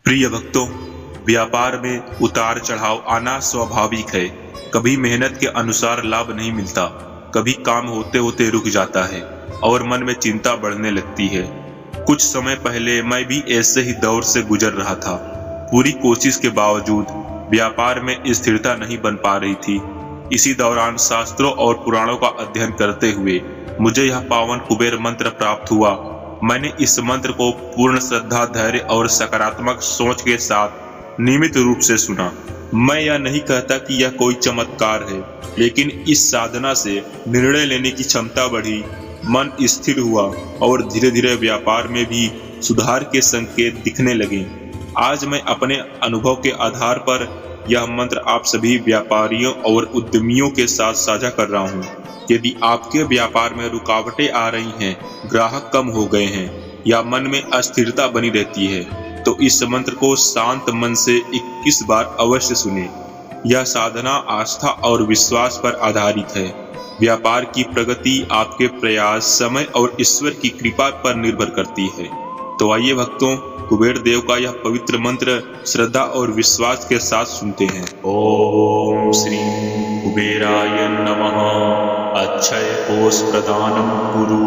प्रिय भक्तों, व्यापार में उतार चढ़ाव आना स्वाभाविक है। कभी मेहनत के अनुसार लाभ नहीं मिलता, कभी काम होते होते रुक जाता है और मन में चिंता बढ़ने लगती है। कुछ समय पहले मैं भी ऐसे ही दौर से गुजर रहा था। पूरी कोशिश के बावजूद व्यापार में स्थिरता नहीं बन पा रही थी। इसी दौरान शास्त्रों और पुराणों का अध्ययन करते हुए मुझे यह पावन कुबेर मंत्र प्राप्त हुआ। मैंने इस मंत्र को पूर्ण श्रद्धा, धैर्य और सकारात्मक सोच के साथ नियमित रूप से सुना। मैं यह नहीं कहता कि यह कोई चमत्कार है, लेकिन इस साधना से निर्णय लेने की क्षमता बढ़ी, मन स्थिर हुआ और धीरे धीरे व्यापार में भी सुधार के संकेत दिखने लगे। आज मैं अपने अनुभव के आधार पर यह मंत्र आप सभी व्यापारियों और उद्यमियों के साथ साझा कर रहा हूँ। यदि आपके व्यापार में रुकावटें आ रही हैं, ग्राहक कम हो गए हैं या मन में अस्थिरता बनी रहती है, तो इस मंत्र को शांत मन से 21 बार अवश्य सुने। यह साधना आस्था और विश्वास पर आधारित है। व्यापार की प्रगति आपके प्रयास, समय और ईश्वर की कृपा पर निर्भर करती है। तो आइए भक्तों, कुबेर देव का यह पवित्र मंत्र श्रद्धा और विश्वास के साथ सुनते हैं। ओम श्री कुबेराय नमः। अक्षय कोष प्रदानम कुरु,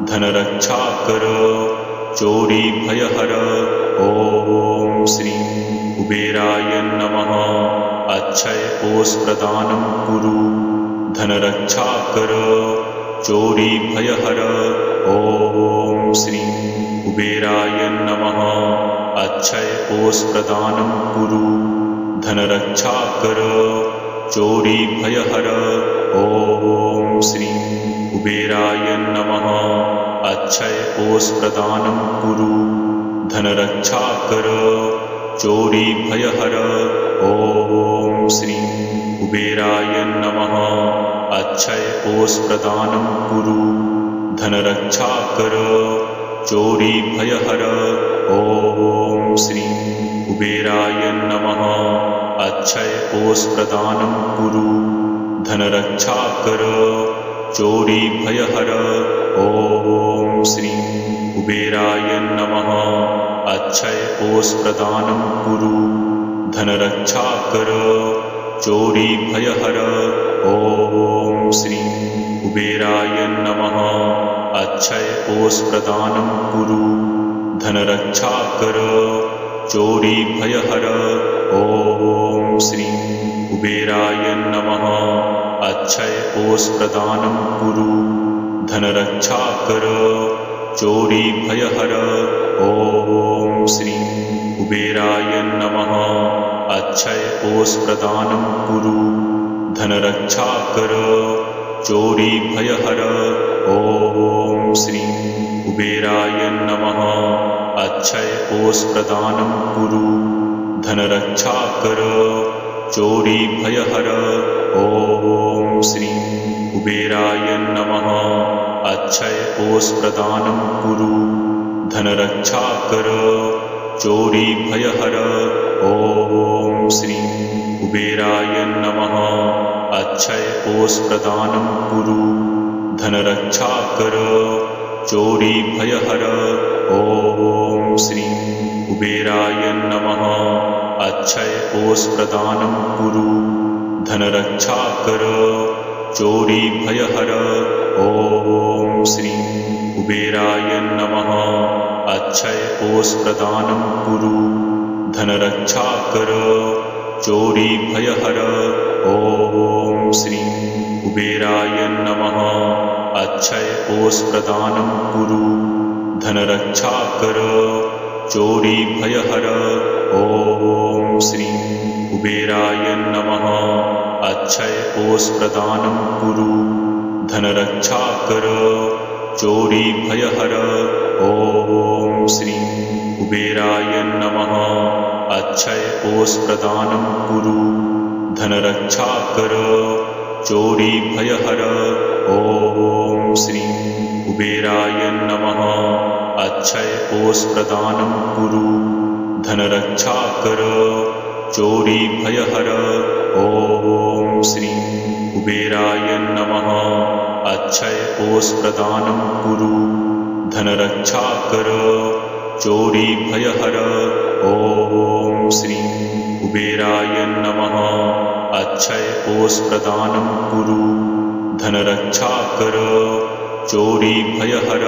धन रक्षा कर, चोरी भय हर। ओम श्री कुबेराय नमः। अक्षय कोष प्रदानम कुरु, धन रक्षा कर, चोरी भय हर। ओम श्री कुबेराय नमः। अक्षय कोष प्रदानम कुरु, धन रक्षा कर, चोरी भय हर। ओम श्री कुबेराय नमः। अक्षय कोष प्रदानम कुरु, धन रक्षा कर, चोरी भय हर। ओम श्री कुबेराय नमः। अक्षय कोष प्रदानम कुरु, धन रक्षा कर, चोरी भय हर। ओम श्री कुबेराय नमः। अक्षय कोष प्रदानम कुरु, धन रक्षा कर, चोरी भय हर। ओम श्री कुबेराय नमः। अक्षय कोष प्रदानम कुरु, धन रक्षा कर, चोरी भय हर। ओम श्री कुबेराय नमः। अक्षय कोष प्रदानम कुरु, धन रक्षा कर, चोरी भय हर। ओम श्री कुबेराय नमः। अक्षय कोष प्रदानम कुरु, धन रक्षा कर, चोरी भय हर। ओम श्री कुबेराय नमः। अक्षय कोष प्रदानम कुरु, धन रक्षा कर, चोरी भय हर। ओम श्री कुबेराय नमः। अक्षय कोष प्रदानम कुरु, धन रक्षा कर, चोरी भय हर। ओम श्री कुबेराय नमः। अक्षय कोष प्रदानम कुरु, धन रक्षा कर, चोरी भय हर। ओम श्री कुबेराय नमः। अक्षय कोष प्रदानम कुरु, धन रक्षा कर, चोरी भय हर। ओम श्री कुबेराय नमः। अक्षय कोष प्रदानम कुरु, धन रक्षा कर, चोरी भय हर। ओम श्री कुबेराय नमः। अक्षय कोष प्रदानम कुरु, धन रक्षा कर, चोरी भय हर। ओम श्री कुबेराय नमः। अक्षय कोष प्रदानम कुरु, धन रक्षा कर, चोरी भय हर। ओम श्री कुबेराय नमः। अक्षय कोष प्रदानम कुरु, धन रक्षा कर, चोरी भय हर। ओम श्री कुबेराय नमः। अक्षय कोष प्रदानम कुरु, धन रक्षा कर, चोरी भय हर। ओम श्री कुबेराय नमः। अक्षय कोष प्रदानम कुरु, धन रक्षा कर, चोरी भय हर। ओम श्री कुबेराय नमः। अक्षय कोष प्रदानम कुरु, धन रक्षा कर, चोरी भय हर। ओम श्री कुबेराय नमः। अक्षय कोष प्रदानं कुरु, धनरक्षा कर, चोरी भयहर।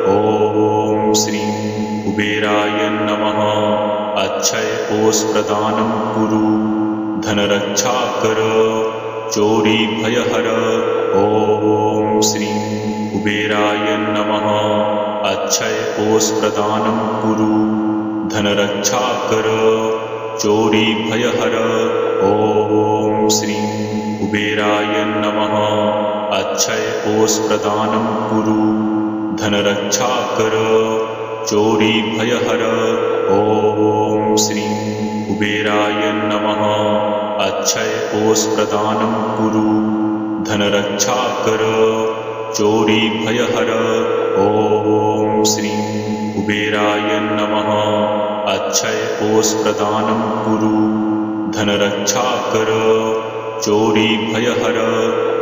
ओम श्री कुबेराय नमः। अक्षय कोष प्रदानं कुरु, धनरक्षा कर, चोरी भयहर। ओम श्री कुबेराय नमः। अक्षय कोष प्रदानं कुरु, धनरक्षा कर, चोरी भयहर। ओम श्री कुबेराय नमः। अक्षय कोष प्रदानं कुरु, धनरक्षा कर, चोरी भयहर। ओम श्री कुबेराय नमः। अक्षय कोष प्रदानं कुरु, धनरक्षा कर, चोरी भयहर। ओम श्री कुबेराय नमः। अक्षय कोष प्रदानं कुरु, धनरक्षा कर, चोरी भयहर।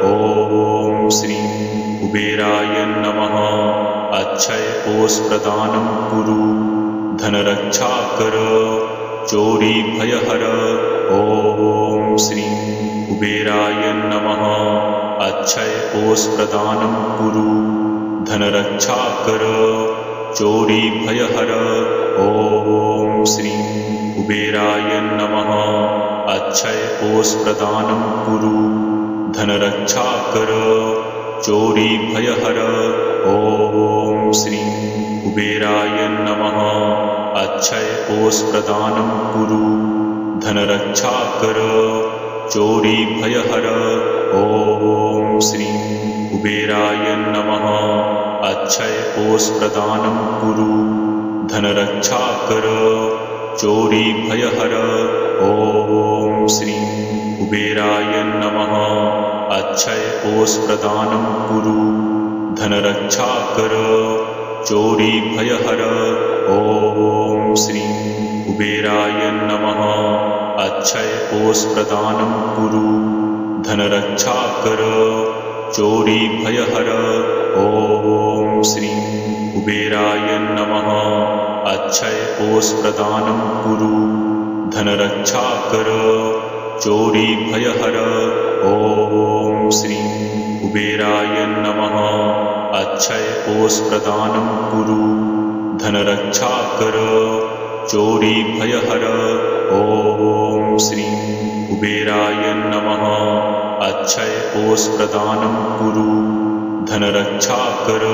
ओम श्री कुबेराय नमः। अक्षय कोष प्रदानं कुरु, धनरक्षा कर, चोरी भयहर। ओम श्री कुबेराय नमः। अक्षय कोष प्रदानं कुरु, धनरक्षा कर, चोरी भयहर। ओम श्री कुबेराय नमः। अक्षय कोष प्रदानं कुरु, धनरक्षा कर, चोरी भयहर। ओम श्री कुबेराय नमः। अक्षय कोष प्रदानं कुरु, धनरक्षा कर, चोरी भयहर। ओम श्री कुबेराय नमः। अक्षय कोष प्रदानं कुरु, धनरक्षा कर, चोरी भयहर। ओम श्री कुबेराय नमः। अक्षय कोष प्रदानं कुरु, धनरक्षा कर, चोरी भयहर। ओम श्री कुबेराय नमः। अक्षय कोष प्रदानं कुरु, धनरक्षा कर, चोरी भयहर। ओम श्री कुबेराय नमः। अक्षय कोष प्रदानं कुरु, धनरक्षा कर, चोरी भयहर। ओम श्री कुबेराय नमः। अक्षय कोष प्रदानं कुरु, धनरक्षा कर, चोरी भयहर। ओम श्री कुबेराय नमः। अक्षय कोष प्रदानं कुरु, धनरक्षा कर,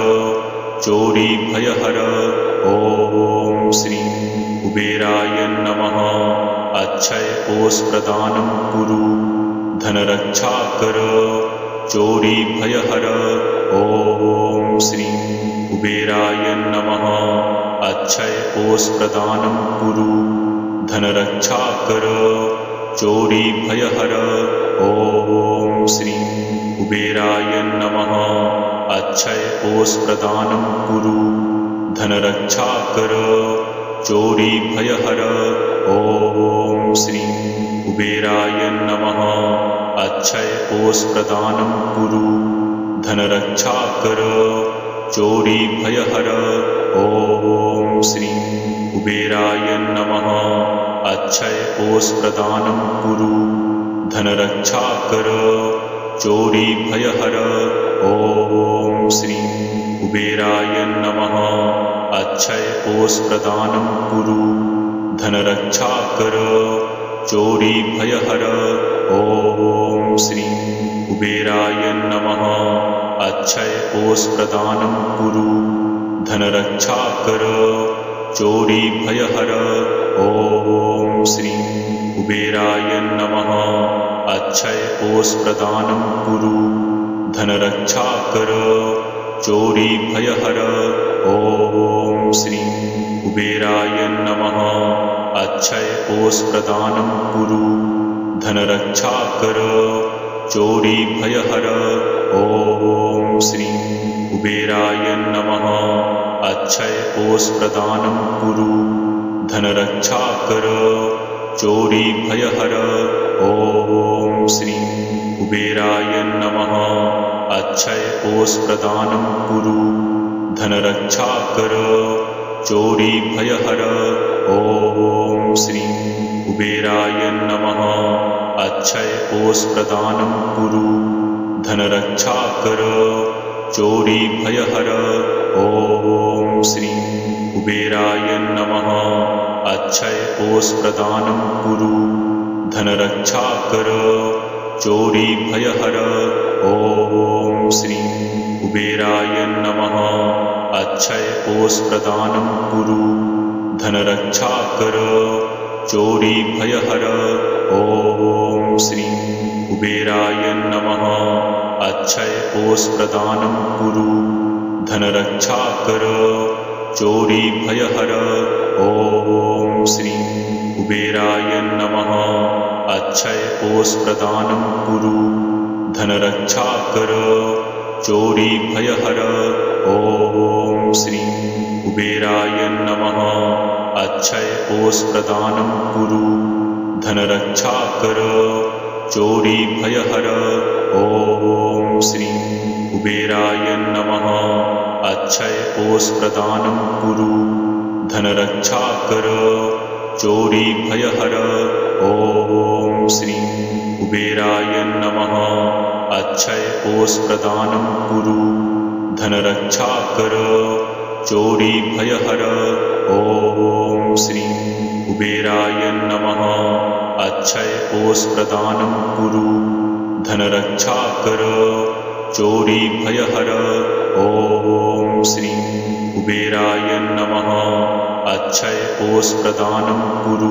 चोरी भयहर। ओम श्री कुबेराय नमः। अक्षय कोष प्रदानं कुरु, धनरक्षा कर, चोरी भयहर। ओम श्री कुबेराय नमः। अक्षय कोष प्रदानं कुरु, धनरक्षा कर, चोरी भयहर। ओम श्री कुबेराय नमः। अक्षय कोष प्रदानं कुरु, धनरक्षा कर, चोरी भयहर। ओम श्री कुबेराय नमः। अक्षय कोष प्रदानं कुरु, धनरक्षा कर, चोरी भयहर। ओम श्री कुबेराय नमः। अक्षय कोष प्रदानं कुरु, धनरक्षा कर, चोरी भयहर। ओम श्री कुबेराय नमः। अक्षय कोष प्रदानं कुरु, धनरक्षा कर, चोरी भयहर। ओम श्री कुबेराय नमः। अक्षय कोष प्रदानं कुरु, धनरक्षा कर, चोरी भयहर। ओम श्री कुबेराय नमः। अक्षय कोष प्रदानं कुरु, धनरक्षा कर, चोरी भयहर। ओम श्री कुबेराय नमः। अक्षय कोष प्रदानं कुरु, धनरक्षा कर, चोरी भयहर। ओम श्री कुबेराय नमः। अक्षय कोष प्रदानं कुरु, धनरक्षा कर, चोरी भयहर। ओम श्री कुबेराय नमः। अक्षय कोष प्रदानं कुरु, धनरक्षा कर, चोरी भयहर। ओम श्री कुबेराय नमः। अक्षय कोष प्रदानं कुरु, धनरक्षा कर, चोरी भयहर। ओम श्री कुबेराय नमः। अक्षय कोष प्रदानं कुरु, धनरक्षा कर, चोरी भयहर। ओम श्री कुबेराय नमः। अक्षय कोष प्रदानं कुरु, धनरक्षा कर, चोरी भयहर। ओम श्री कुबेराय नमः। अक्षय कोष प्रदानं कुरु, धनरक्षा कर, चोरी भयहर। ओम श्री कुबेराय नमः। अक्षय कोष प्रदानं कुरु, धनरक्षा कर, चोरी भयहर। ओम श्री कुबेराय नमः। अक्षय कोष प्रदानं कुरु, धनरक्षा कर, चोरी भयहर। ओम श्री कुबेराय नमः। अक्षय कोष प्रदानं कुरु, धनरक्षा कर, चोरी भयहर। ओम श्री कुबेराय नमः। अक्षय कोष प्रदानं कुरु, धनरक्षा कर, चोरी भयहर। ओम श्री कुबेराय नमः। अक्षय कोष प्रदानं कुरु, धनरक्षा कर, चोरी भयहर। ओम श्री कुबेराय नमः। अक्षय कोष प्रदानं कुरु,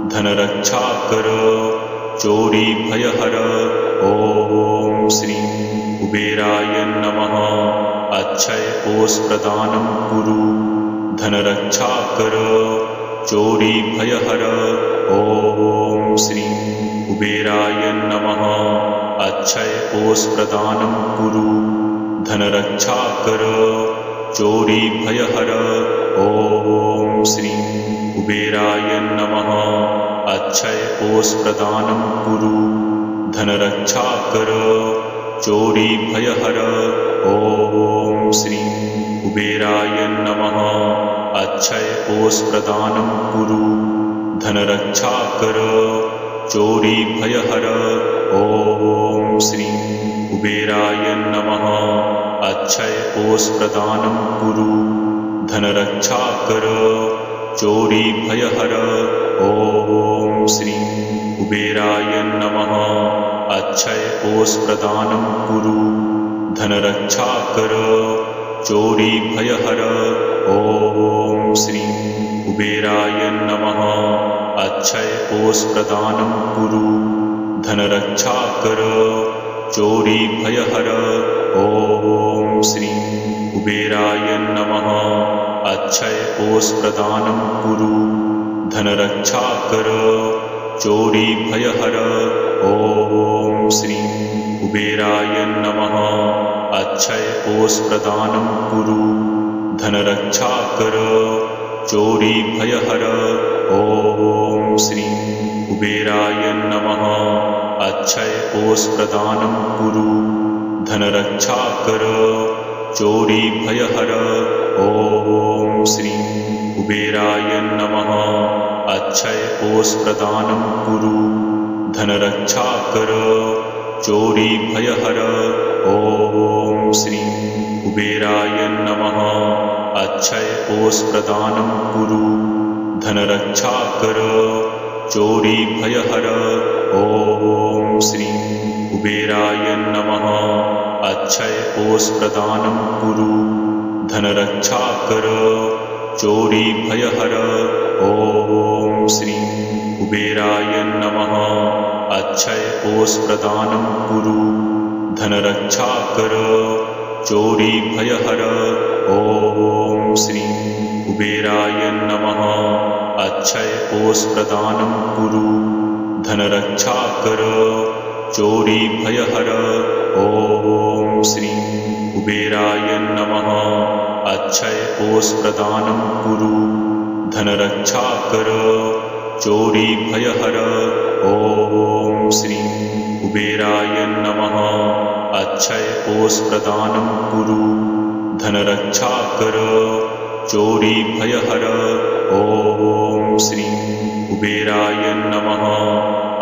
धनरक्षा कर, चोरी भयहर। ओम श्री कुबेराय नमः। अक्षय कोष प्रदानं कुरु, धनरक्षा कर, चोरी भयहर। ओम श्री कुबेराय नमः। अक्षय कोष प्रदानं कुरु, धनरक्षा कर, चोरी भयहर। ओम श्री कुबेराय नमः। अक्षय कोष प्रदानं कुरु, धनरक्षा कर, चोरी भयहर। ओम श्री कुबेराय नमः। अक्षय कोष प्रदानं कुरु, धनरक्षा कर, चोरी भयहर। ओम श्री कुबेराय नमः। अक्षय कोष प्रदानं कुरु, धनरक्षा कर, चोरी भयहर। ओम श्री कुबेराय नमः। अक्षय कोष प्रदानं कुरु, धनरक्षा कर, चोरी भयहर। ओम श्री कुबेराय नमः। अक्षय कोष प्रदानं कुरु, धनरक्षा कर, चोरी भयहर। ओम श्री कुबेराय नमः। अक्षय कोष प्रदानं कुरु, धनरक्षा कर, चोरी भयहर। ओम श्री कुबेराय नमः। अक्षय कोष प्रदानं कुरु, धनरक्षा कर, चोरी भयहर। ओम श्री कुबेराय नमः। अक्षय कोष प्रदानं कुरु, धनरक्षा कर, चोरी भयहर। ओम श्री कुबेराय नमः। अक्षय कोष प्रदानं कुरु, धनरक्षा कर, चोरी भयहर। ओम श्री कुबेराय नमः। अक्षय कोष प्रदानं कुरु, धनरक्षा कर, चोरी भयहर। ओम श्री कुबेराय नमः। अक्षय कोष प्रदानं कुरु, धनरक्षा कर, चोरी भयहर। ओम श्री कुबेराय नमः। अक्षय कोष प्रदानं कुरु, धनरक्षा कर, चोरी भयहर। ओम श्री कुबेराय नमः। अक्षय कोष प्रदानं कुरु, धनरक्षा कर, चोरी भयहर। ओम श्री कुबेराय नमः। अक्षय कोष प्रदानं कुरु, धनरक्षा कर, चोरी भयहर। ओम श्री कुबेराय नमः। अक्षय कोष प्रदानं कुरु, धनरक्षा कर, चोरी भयहर। ओम श्री कुबेराय नमः।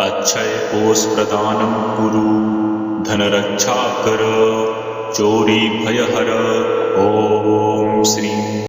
अक्षय कोष प्रदानं कुरु, धनरक्षा कर, चोरी भय हर। ओम श्री